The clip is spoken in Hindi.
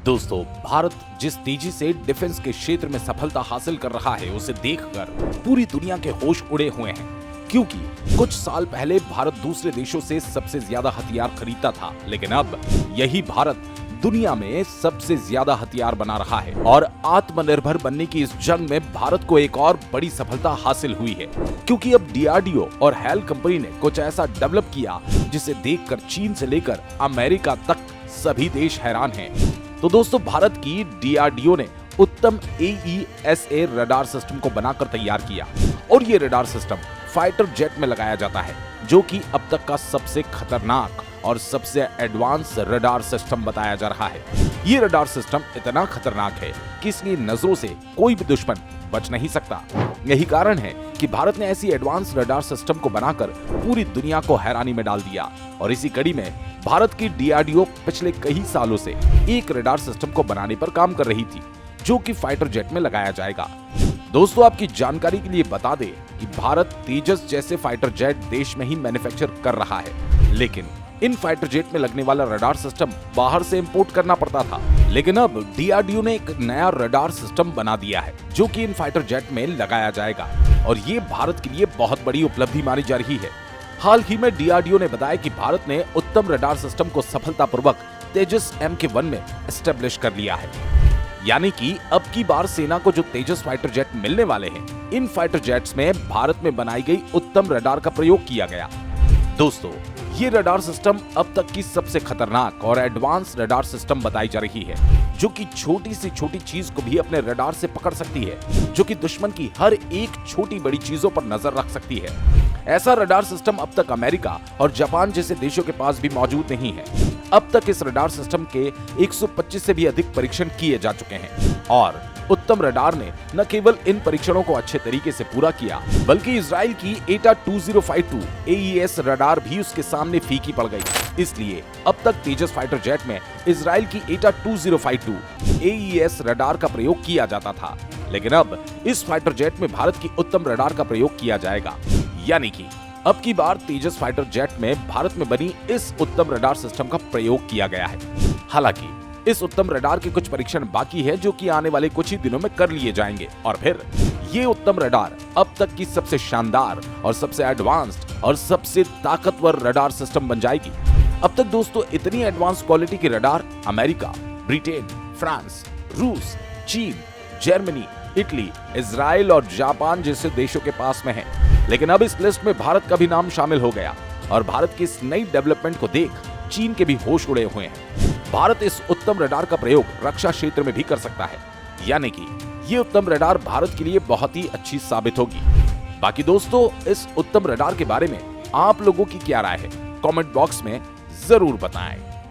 दोस्तों, भारत जिस तेजी से डिफेंस के क्षेत्र में सफलता हासिल कर रहा है उसे देखकर पूरी दुनिया के होश उड़े हुए हैं। क्योंकि कुछ साल पहले भारत दूसरे देशों से सबसे ज्यादा हथियार खरीदता था, लेकिन अब यही भारत दुनिया में सबसे ज्यादा हथियार बना रहा है और आत्मनिर्भर बनने की इस जंग में भारत को एक और बड़ी सफलता हासिल हुई है। क्योंकि अब डीआरडीओ और हेल कंपनी ने कुछ ऐसा डेवलप किया जिसे देखकर चीन से लेकर अमेरिका तक सभी देश हैरान हैं। तो दोस्तों, भारत की डीआरडीओ ने उत्तम AESA रडार सिस्टम को बनाकर तैयार किया और ये रडार सिस्टम फाइटर जेट में लगाया जाता है, जो कि अब तक का सबसे खतरनाक और सबसे एडवांस रडार सिस्टम बताया जा रहा है। ये रडार सिस्टम इतना खतरनाक है कि इसकी नजरों से कोई भी दुश्मन बच नहीं सकता। यही कारण है कि भारत ने ऐसी एडवांस रडार सिस्टम को बनाकर पूरी दुनिया को हैरानी में डाल दिया। और इसी कड़ी में भारत की डीआरडीओ पिछले कई सालों से एक रडार सिस्टम को बनाने पर काम कर रही थी, जो कि फाइटर जेट में लगाया जाएगा। दोस्तों, आपकी जानकारी के लिए बता दें कि भारत तेजस जैसे फाइटर जेट देश में ही मैन्युफैक्चर कर रहा है, लेकिन इन फाइटर जेट में लगने वाला रडार सिस्टम बाहर से इंपोर्ट करना पड़ता था। लेकिन अब डीआरडीओ ने एक नया रडार सिस्टम बना दिया है, जो कि इन फाइटर जेट में लगाया जाएगा और ये भारत के लिए बहुत बड़ी उपलब्धि मानी जा रही है। हाल ही में डीआरडीओ ने बताया कि भारत ने उत्तम रडार सिस्टम को सफलतापूर्वक तेजस MK1 में एस्टेब्लिश कर लिया है। यानी कि अब की बार सेना को जो तेजस फाइटर जेट मिलने वाले हैं, इन फाइटर जेट्स में भारत में बनाई गई उत्तम रडार का प्रयोग किया गया। दोस्तों, ये रडार सिस्टम अब तक की सबसे खतरनाक और एडवांस रडार सिस्टम बताई जा रही है, जो कि छोटी से छोटी चीज को भी अपने रडार से पकड़ सकती है, जो कि दुश्मन की हर एक छोटी बड़ी चीजों पर नजर रख सकती है। ऐसा रडार सिस्टम अब तक अमेरिका और जापान जैसे देशों के पास भी मौजूद नहीं है। अब तक इस रडार सिस्टम के 125 से भी अधिक परीक्षण किए जा चुके हैं और उत्तम रडार ने न केवल इन परीक्षणों को अच्छे तरीके से पूरा किया, बल्कि इजराइल की ETA 2052 AES रडार भी उसके सामने फीकी पड़ गई। इसलिए अब तक तेजस फाइटर जेट में इजराइल की ETA 2052 AES रडार का प्रयोग किया जाता था, लेकिन अब इस फाइटर जेट में भारत की उत्तम रडार का प्रयोग किया जाएगा। यानी कि अब की बार तेजस फाइटर जेट में भारत में बनी इस उत्तम रडार सिस्टम का प्रयोग किया गया है। हालांकि इस उत्तम रडार के कुछ परीक्षण बाकी है, जो कि आने वाले कुछ ही दिनों में कर लिए जाएंगे और फिर ये उत्तम रडार अब तक की सबसे शानदार और सबसे एडवांस्ड और सबसे ताकतवर रडार सिस्टम बन जाएगी। अब तक दोस्तों इतनी एडवांस क्वालिटी की रडार अमेरिका, ब्रिटेन, फ्रांस, रूस, चीन, जर्मनी, इटली, इजराइल और जापान जैसे देशों के पास में है, लेकिन अब इस लिस्ट में भारत का भी नाम शामिल हो गया और भारत की इस नई डेवलपमेंट को देख चीन के भी होश उड़े हुए हैं। भारत इस उत्तम रडार का प्रयोग रक्षा क्षेत्र में भी कर सकता है, यानी कि ये उत्तम रडार भारत के लिए बहुत ही अच्छी साबित होगी। बाकी दोस्तों, इस उत्तम रडार के बारे में आप लोगों की क्या राय है, कमेंट बॉक्स में जरूर बताएं।